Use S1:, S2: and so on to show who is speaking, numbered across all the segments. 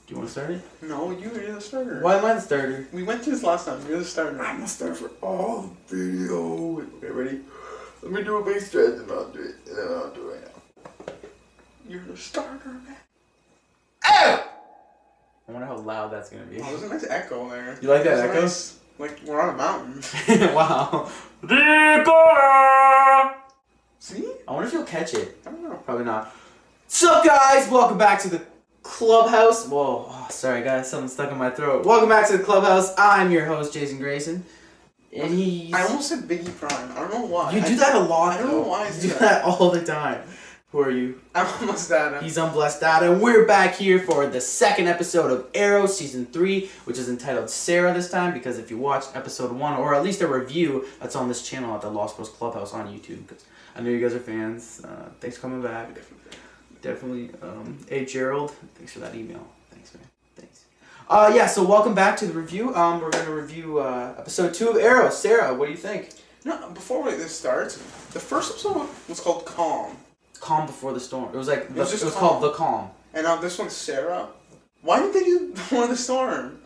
S1: Do you want to start it?
S2: No, you're the starter.
S1: Why am I the starter?
S2: We went through this last time. You're the starter.
S1: I'm the starter for all the video. Okay, ready? Let me do a big stretch and I'll do it. And then I'll do it right now.
S2: You're the starter, man.
S1: Ow! I wonder how loud that's going to be.
S2: Oh, there's a nice echo there.
S1: You like that echo?
S2: Nice, like we're on a mountain.
S1: Wow.
S2: See?
S1: I wonder if you'll catch it.
S2: I don't know.
S1: Probably not. Sup, guys? Welcome back to the Clubhouse. Whoa, oh, sorry, guys. Something stuck in my throat. Welcome back to the Clubhouse. I'm your host, Jason Grayson. And he's...
S2: I almost said Biggie Prime. I don't know why.
S1: You do that a lot,
S2: I don't know why I
S1: You do that all the time. Who are you?
S2: I'm almost data.
S1: He's Unblessed Data, and we're back here for the second episode of Arrow Season 3, which is entitled Sara this time, because if you watched episode 1, or at least a review that's on this channel at the Lost Bros Clubhouse on YouTube, because I know you guys are fans. Thanks for coming back. Definitely. Hey, Gerald, thanks for that email. Thanks, man. Thanks. Yeah, so welcome back to the review. We're going to review episode 2 of Arrow. Sara, what do you think?
S2: No, before this starts, the first episode was called Calm.
S1: Calm Before the Storm. It was like, it was
S2: Calm.
S1: called The Calm.
S2: And now this one's Sara. Why did they do Before the Storm?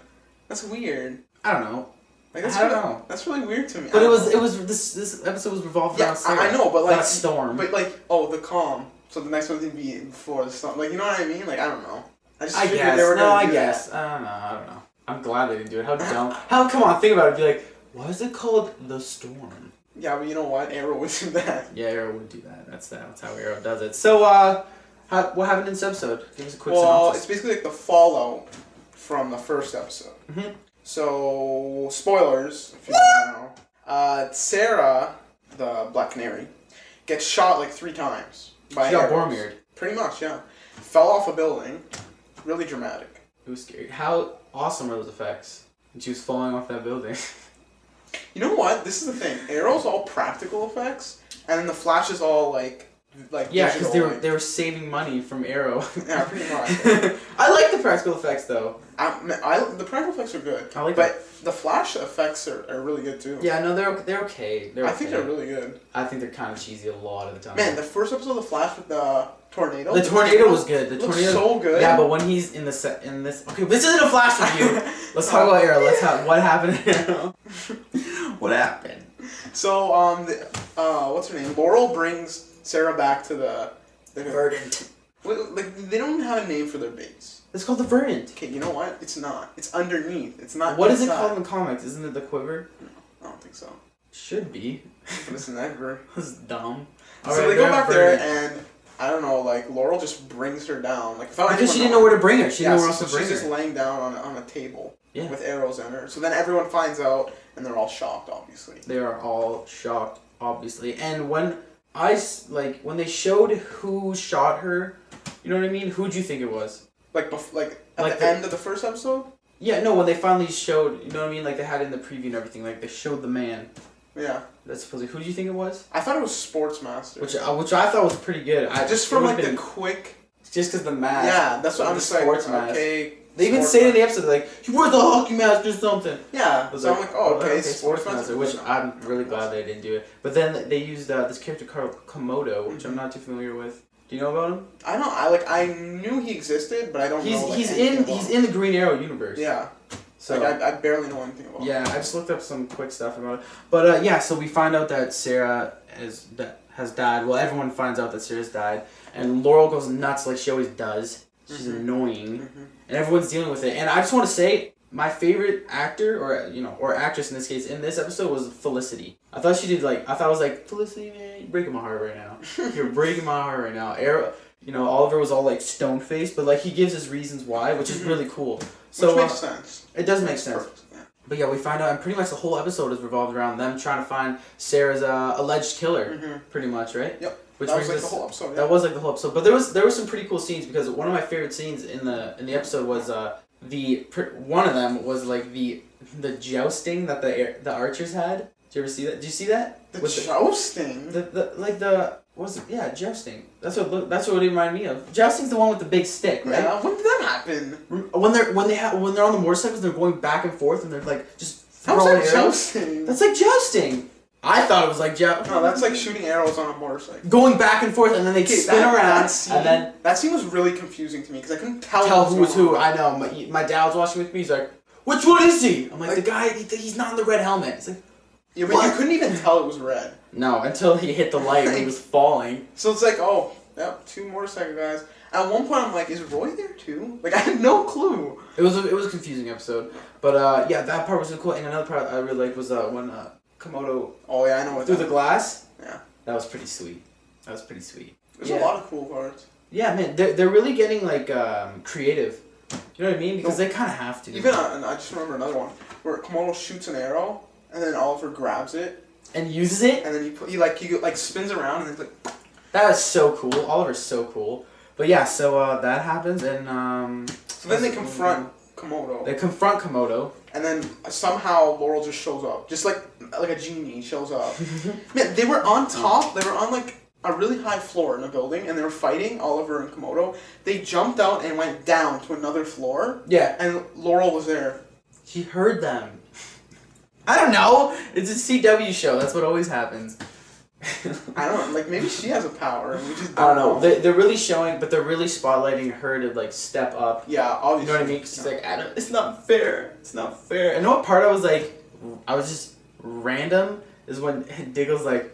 S2: That's weird.
S1: I don't know.
S2: Like, that's
S1: I don't
S2: really,
S1: know.
S2: That's really weird to me.
S1: But this episode was revolved around Sara.
S2: I know, but like
S1: not a storm.
S2: But like, oh, the calm. So the next one would be before the storm. Like, you know what I mean? Like, I don't know. I
S1: guess.
S2: they were gonna do
S1: guess.
S2: that.
S1: I don't know. I'm glad they didn't do it. How dumb. Come on, think about it. Be like, why is it called The Storm?
S2: Yeah, but you know what? Arrow would do that.
S1: Yeah, Arrow would do that. That's how Arrow does it. So, what happened in this episode? Give us a quick synopsis.
S2: It's basically like the fallout from the first episode.
S1: Mm-hmm.
S2: So, spoilers, if you don't know. Sara, the Black Canary, gets shot like 3 times by
S1: She got
S2: arrows.
S1: Boromired.
S2: Pretty much, yeah. Fell off a building. Really dramatic.
S1: It was scary. How awesome were those effects? When she was falling off that building.
S2: You know what? This is the thing. Arrow's all practical effects, and then the Flash is all like
S1: yeah,
S2: because
S1: they were saving money from Arrow.
S2: Yeah, pretty much.
S1: I like the practical effects though.
S2: The practical effects are good.
S1: I like
S2: but the Flash effects are really good too.
S1: Yeah, no, they're okay.
S2: I think they're really good.
S1: I think they're kind of cheesy a lot of the time.
S2: Man, the first episode of the Flash with the tornado.
S1: The tornado was good. The
S2: looks
S1: tornado
S2: so good.
S1: Yeah, but when he's in this, okay, this isn't a Flash review. Let's talk about Arrow. What happened in Arrow? What happened?
S2: So what's her name? Laurel brings Sara back to the
S1: Verdant.
S2: Like they don't even have a name for their base.
S1: It's called the Verdant.
S2: Okay, you know what? It's not. It's underneath. It's not.
S1: What is it
S2: inside.
S1: called in the comics? Isn't it the Quiver?
S2: No, I don't think so.
S1: Should be.
S2: But it's never.
S1: That's dumb.
S2: So they go back there and I don't know. Like Laurel just brings her down. Like
S1: because she didn't know where to bring her. She didn't know where else to bring her.
S2: She's just laying down on a table.
S1: Yeah.
S2: With arrows in her. So then everyone finds out and they're all shocked, obviously.
S1: They are all shocked, obviously. And when when they showed who shot her, you know what I mean? Who'd you think it was?
S2: At the end of the first episode?
S1: Yeah, no, when they finally showed, you know what I mean? Like they had it in the preview and everything. Like they showed the man.
S2: Yeah.
S1: That's supposedly. Who do you think it was?
S2: I thought it was Sportsmaster.
S1: Which I thought was pretty good.
S2: Just from the quick.
S1: Just because the mask.
S2: Yeah, that's what I'm just like. Okay.
S1: They even say it in the episode like, "You wear the hockey mask or something."
S2: Yeah. So I'm like, oh, okay,
S1: Sportsmaster. Which I'm really glad they didn't do it. But then they used this character called Komodo, which I'm not too familiar with. Do you know about him?
S2: I knew he existed, but I don't know.
S1: He's in the Green Arrow universe.
S2: Yeah. So I barely know anything about him.
S1: Yeah, I just looked up some quick stuff about it. But yeah, so we find out that Sara has died. Well, everyone finds out that Sara's died, and Laurel goes nuts like she always does. She's annoying, and everyone's dealing with it. And I just want to say, my favorite actor or actress in this case in this episode was Felicity. I thought I was like, Felicity, man, you're breaking my heart right now. You're breaking my heart right now. Arrow, Oliver was all like stone faced, but like he gives his reasons why, which is really cool. So
S2: which makes sense.
S1: It does make sense.
S2: Perfect, yeah.
S1: But yeah, we find out, and pretty much the whole episode is revolved around them trying to find Sarah's alleged killer. Pretty much, right?
S2: Yep.
S1: Which
S2: that was like the whole episode. Yeah.
S1: That was like the whole episode. But there were some pretty cool scenes because one of my favorite scenes in the episode was one of them was like the jousting that the archers had. Did you ever see that? Did you see that?
S2: The jousting.
S1: What was it? Yeah, jousting. That's what it reminded me of. Jousting's the one with the big stick, right?
S2: Yeah. When did that happen?
S1: When they're on the motorcycles, they're going back and forth, and they're like just throwing
S2: How's that
S1: arrows.
S2: jousting?
S1: That's like jousting. I thought it was like
S2: No, that's like shooting arrows on a motorcycle.
S1: Going back and forth, and then they spin around, and then
S2: that scene was really confusing to me because I couldn't tell
S1: who was who. I know. My dad was watching with me. He's like, "Which one is he?" I'm like, "The guy. He's not in the red helmet." He's like,
S2: "Yeah, but you couldn't even tell it was red."
S1: No, until he hit the light when he was falling.
S2: So it's like, oh, yep, 2 motorcycle guys. At one point, I'm like, is Roy there too? Like, I had no clue.
S1: It was a confusing episode, but yeah, that part was really cool. And another part I really liked was when Komodo.
S2: Oh yeah, I know what
S1: through the glass.
S2: Yeah,
S1: that was pretty sweet. There's
S2: a lot of cool parts.
S1: Yeah, man, they're really getting like creative. You know what I mean? Because they kind of have to.
S2: Even and I just remember another one where Komodo shoots an arrow and then Oliver grabs it
S1: and uses it,
S2: and then he spins around and it's like.
S1: That is so cool. Oliver's so cool. But yeah, so that happens and
S2: So then they confront Komodo.
S1: They confront Komodo.
S2: And then somehow Laurel just shows up. Just like a genie shows up. Man, they were on top. They were on like a really high floor in a building and they were fighting Oliver and Komodo. They jumped out and went down to another floor.
S1: Yeah.
S2: And Laurel was there.
S1: She heard them. I don't know. It's a CW show. That's what always happens.
S2: I don't know. Like maybe she has a power and we just
S1: I don't know. They're really showing, but they're really spotlighting her to like step up.
S2: Yeah, obviously.
S1: You know what I mean? 'Cause she's like, Adam, it's not fair. It's not fair. And what part I was just random is when Diggle's like,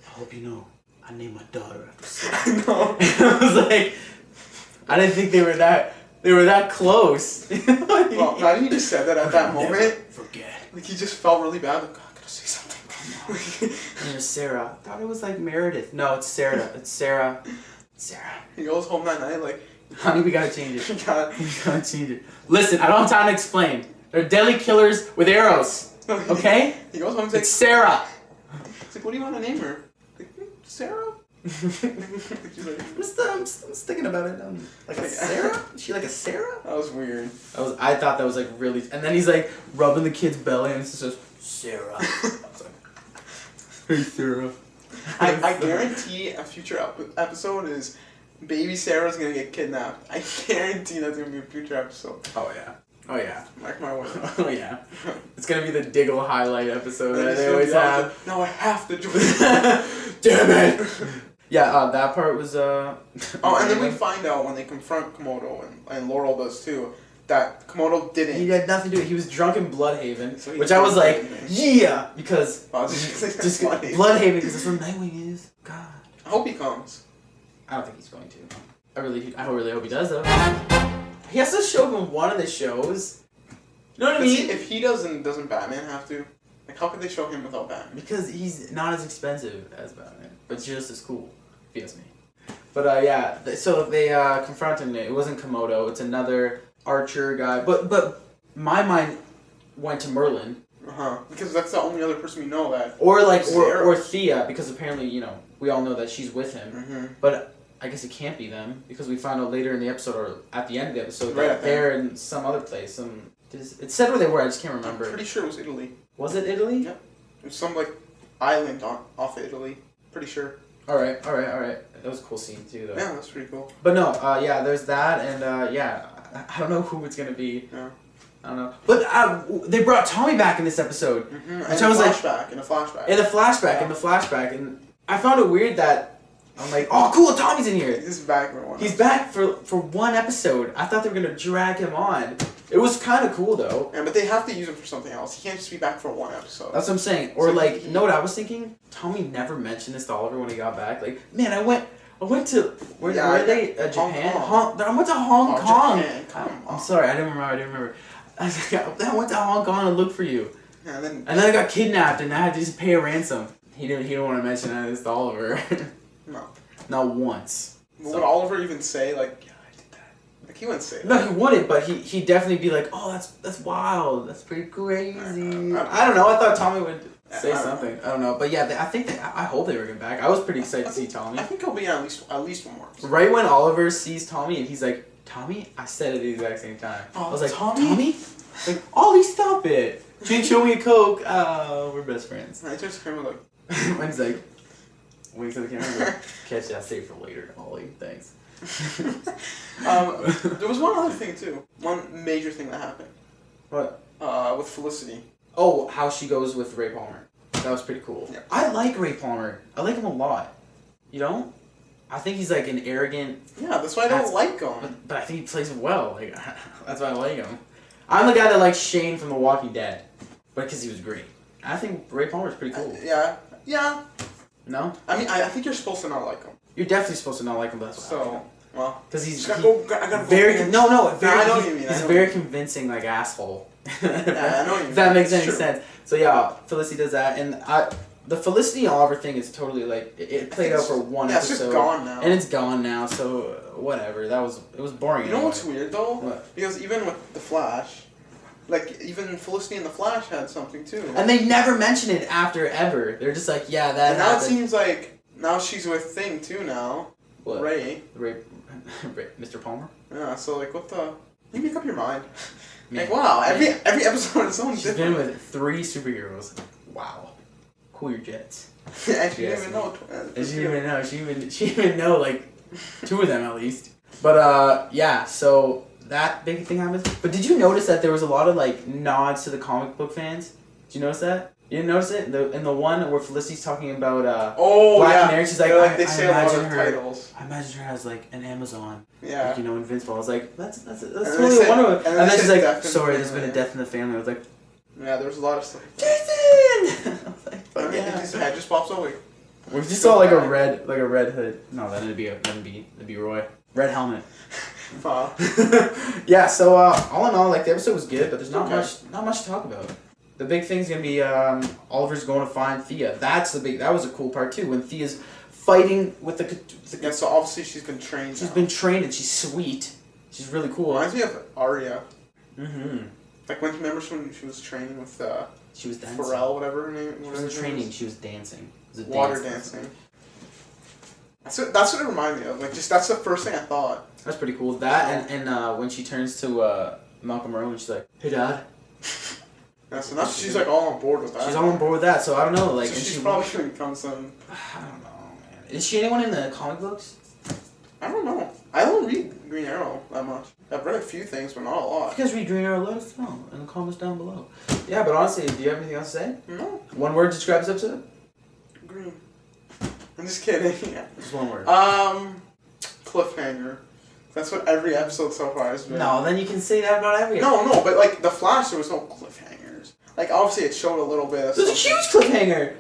S1: I hope you know, I named my daughter after Sarah.
S2: I know.
S1: And I was like, I didn't think they were that close.
S2: Well, imagine you just said that at that moment.
S1: Never forget.
S2: Like he just felt really bad. Like, oh, I gotta say something.
S1: And there's Sarah. I thought it was like Meredith. No, it's Sarah. It's Sarah. Sarah.
S2: He goes home that night like,
S1: honey, we gotta change it. We
S2: God.
S1: gotta change it. Listen, I don't have time to explain. They're deadly killers with arrows. Okay?
S2: He goes home and
S1: It's
S2: says,
S1: Sarah.
S2: he's like, what do you want to name her? Like, Sarah? She's like,
S1: I'm thinking about it. Like a Sarah? Is she like a Sarah?
S2: that was weird.
S1: I thought that was like really. And then he's like rubbing the kid's belly and it says Sarah. I was like, hey Sarah.
S2: I guarantee a future episode is baby Sarah's gonna get kidnapped. I guarantee that's gonna be a future episode.
S1: Oh yeah. Oh yeah.
S2: Mark my words.
S1: Oh yeah. It's gonna be the Diggle highlight episode that they always have.
S2: No, I have to join.
S1: Damn it. Yeah, that part was
S2: Oh, and then we find out when they confront Komodo and Laurel does too, that Komodo didn't.
S1: He had nothing to do with it. He was drunk in Bloodhaven,
S2: So
S1: which I was like, yeah, because
S2: just
S1: Bloodhaven, because that's where Nightwing is. God.
S2: I hope he comes.
S1: I don't think he's going to. I really hope he does though. He has to show up in one of the shows. You know what I mean?
S2: If he doesn't Batman have to? Like, how could they show him without Batman?
S1: Because he's not as expensive as Batman, but just as cool, if you ask me. But yeah, so they confront him. It wasn't Komodo. It's another archer guy. But my mind went to Merlin.
S2: Because that's the only other person we know that.
S1: Or Thea, because apparently we all know that she's with him.
S2: Mm-hmm.
S1: But I guess it can't be them because we found out later in the episode or at the end of the episode that they're in some other place. It said where they were. I just can't remember.
S2: I'm pretty sure it was Italy.
S1: Was it Italy?
S2: Yep. It was some island off of Italy. Pretty sure.
S1: All right. That was a cool scene too, though.
S2: Yeah, that's pretty cool.
S1: But no, yeah, there's that, and yeah, I don't know who it's gonna be.
S2: Yeah.
S1: I don't know. But they brought Tommy back in this episode, which I was
S2: in a flashback.
S1: In the flashback, and I found it weird that I'm like, oh, cool, Tommy's in here.
S2: He's back for one.
S1: He's back for one episode. I thought they were gonna drag him on. It was kind of cool though.
S2: Yeah, but they have to use him for something else. He can't just be back for one episode.
S1: That's what I'm saying. Or you know what I was thinking? Tommy never mentioned this to Oliver when he got back. Like, man, I went to where are they? Japan. I went to Hong Kong.
S2: Japan. Come on.
S1: I'm sorry, I didn't remember. I went to Hong Kong and looked for you.
S2: Yeah, and
S1: then I got kidnapped and I had to just pay a ransom. He didn't want to mention that this to Oliver.
S2: No.
S1: Not once.
S2: Would Oliver even say like, yeah, I did that? Like he wouldn't say that.
S1: No, he wouldn't, but he'd definitely be like, oh, that's wild. That's pretty crazy. I don't know. I thought Tommy would say something. I don't know. But yeah, I hope they bring him back. I was pretty excited to see Tommy.
S2: I think he'll be at least one more.
S1: Right when Oliver sees Tommy and he's like, Tommy? I said it at the exact same time.
S2: Oh,
S1: I was like,
S2: Tommy?
S1: Like, Ollie, stop it. She didn't show me a Coke. We're best friends.
S2: And I turns to the camera like...
S1: Mine's like, winks at the camera like, catch that, save for later, Ollie. Thanks.
S2: There was one other thing too. One major thing that happened.
S1: What?
S2: With Felicity.
S1: Oh, how she goes with Ray Palmer. That was pretty cool.
S2: Yeah.
S1: I like Ray Palmer. I like him a lot. You don't? I think he's like an arrogant.
S2: Yeah, that's why I don't like him.
S1: But I think he plays it well. Like that's why I like him. I'm the guy that likes Shane from The Walking Dead, but because he was great. I think Ray Palmer's pretty cool.
S2: Yeah.
S1: No?
S2: I mean, I think you're supposed to not like him.
S1: You're definitely supposed to not like him, but that's
S2: so, well,
S1: because he's
S2: I gotta
S1: very
S2: go
S1: very.
S2: I know what you mean.
S1: He's a very convincing like asshole.
S2: Yeah, I know what you mean.
S1: If that makes any
S2: True.
S1: sense. So yeah, Felicity does that, and the Felicity Oliver thing is totally like it played out for one episode.
S2: It's just gone now.
S1: And it's gone now, so whatever. It was boring.
S2: You know what's weird though?
S1: What?
S2: Because even with the Flash, like even Felicity and the Flash had something too.
S1: And they never mention it after ever. They're just like, yeah, that.
S2: And now
S1: happened.
S2: it seems like now she's with Thing too now.
S1: What?
S2: Ray,
S1: Mr. Palmer.
S2: Yeah. So like, what the? You make up your mind.
S1: Man.
S2: Like wow, every episode is so
S1: She's
S2: different.
S1: been with 3 superheroes. Wow. Cool your jets.
S2: And she didn't even know.
S1: And she didn't even know. She didn't even know like 2 of them at least. But yeah, so that big thing happens. But did you notice that there was a lot of like nods to the comic book fans? Did you notice that? You didn't notice it? In the one where Felicity's talking about Black Canary, she's like,
S2: they say a lot of titles.
S1: I imagine her as like an Amazon.
S2: Yeah.
S1: Like, you know, Invincible. I was like, that's totally
S2: said,
S1: wonderful. And then she's like, sorry,
S2: there's
S1: there's been a death in the family. I was like,
S2: yeah, there was a lot of stuff.
S1: Jason! I was like,
S2: I mean, his head just pops over.
S1: We just saw like a red hood. No, that'd be Roy. Red helmet.
S2: Wow.
S1: Yeah. So all in all, like the episode was good, but there's not much to talk about. The big thing's gonna be Oliver's going to find Thea. That was a cool part too. When Thea's fighting with the
S2: Yeah. So obviously she's been trained.
S1: She's been trained and she's sweet. She's really cool.
S2: Reminds me of Arya.
S1: Mm-hmm.
S2: Like remember when she was training with
S1: she was dancing.
S2: Pharrell, whatever her name.
S1: She wasn't training. She was dancing. It was a
S2: water dancing. That's what it reminded me of. Like that's the first thing I thought.
S1: That's pretty cool. That and when she turns to Malcolm Rowan, she's like, "Hey, Dad."
S2: Yeah, so now she's like all on board with that.
S1: She's all on board with that. So I don't know. Like,
S2: so
S1: and
S2: she's probably gonna become some.
S1: I don't know, man. Is she anyone in the comic books?
S2: I don't know. I don't read Green Arrow that much. I've read a few things, but not a lot.
S1: If you guys read Green Arrow, let us know in the comments down below. Yeah, but honestly, do you have anything else to say?
S2: No.
S1: One word to describe this episode?
S2: Green. I'm just kidding. Yeah.
S1: Just one word.
S2: Cliffhanger. That's what every episode so far has been.
S1: No, then you can say that about every episode.
S2: No, but like The Flash, there was no cliffhangers. Like obviously it showed a little bit of.
S1: There's a huge cliffhanger.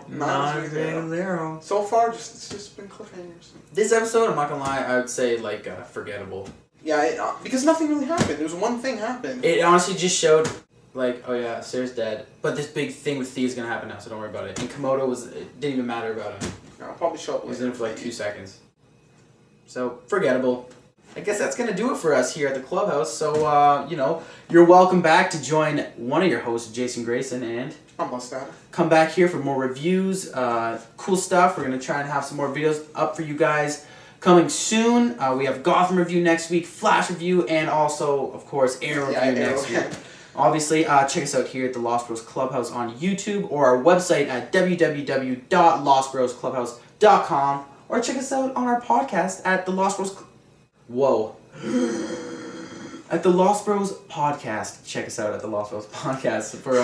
S2: Not a big
S1: zero.
S2: So far, it's just been cliffhangers.
S1: This episode, I'm not gonna lie, I would say like forgettable.
S2: Yeah, because nothing really happened. There was one thing happened.
S1: It honestly just showed, like, oh yeah, Sarah's dead, but this big thing with Thea's gonna happen now, so don't worry about it. And Komodo it didn't even matter about him.
S2: No, I'll probably show up.
S1: He was in it for like 2 seconds. So forgettable. I guess that's gonna do it for us here at the clubhouse. So you know, you're welcome back to join one of your hosts, Jason Grayson, and
S2: I'm Mustad.
S1: Come back here for more reviews, cool stuff. We're gonna try and have some more videos up for you guys coming soon. We have Gotham review next week, Flash review, and also, of course, Arrow review next week. Obviously, check us out here at the Lost Bros Clubhouse on YouTube or our website at www.lostbrosclubhouse.com, or check us out on our podcast at the Lost Bros. At the Lost Bros Podcast. Check us out at the Lost Bros Podcast for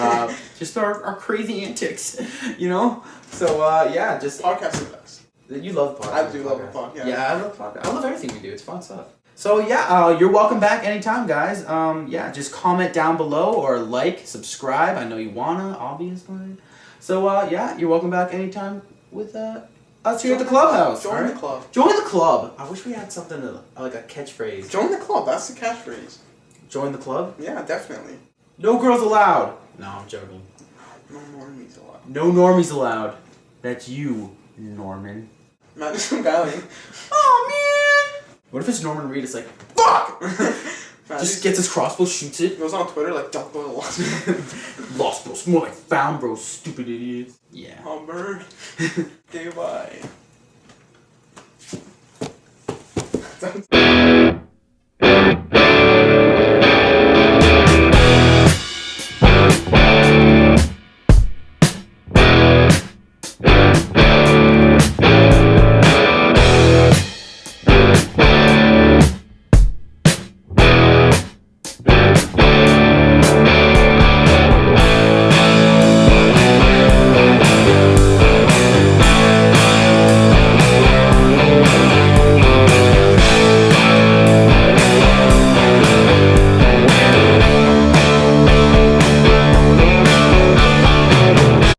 S1: just our crazy antics, you know? So, yeah, just...
S2: Podcast is the best.
S1: You love podcasts.
S2: I do love the podcast.
S1: Yeah, I love podcasts. I love everything we do. It's fun stuff. So, yeah, you're welcome back anytime, guys. Yeah, just comment down below or like, subscribe. I know you wanna, obviously. So, yeah, you're welcome back anytime with us here at the clubhouse.
S2: Join the club.
S1: Join the club. I wish we had something like a catchphrase.
S2: Join the club. That's the catchphrase.
S1: Join the club?
S2: Yeah, definitely.
S1: No girls allowed. No, I'm joking.
S2: No normies allowed.
S1: No normies allowed. That's you, Norman.
S2: Imagine some guy like,
S1: oh man! What if it's Norman Reed? It's like, fuck!
S2: Man,
S1: Just gets his crossbow, shoots it.
S2: Goes on Twitter like, don't go to Lost.
S1: Lost Bros, more like found bros, stupid idiots. Yeah.
S2: Oh, bird. Okay, bye.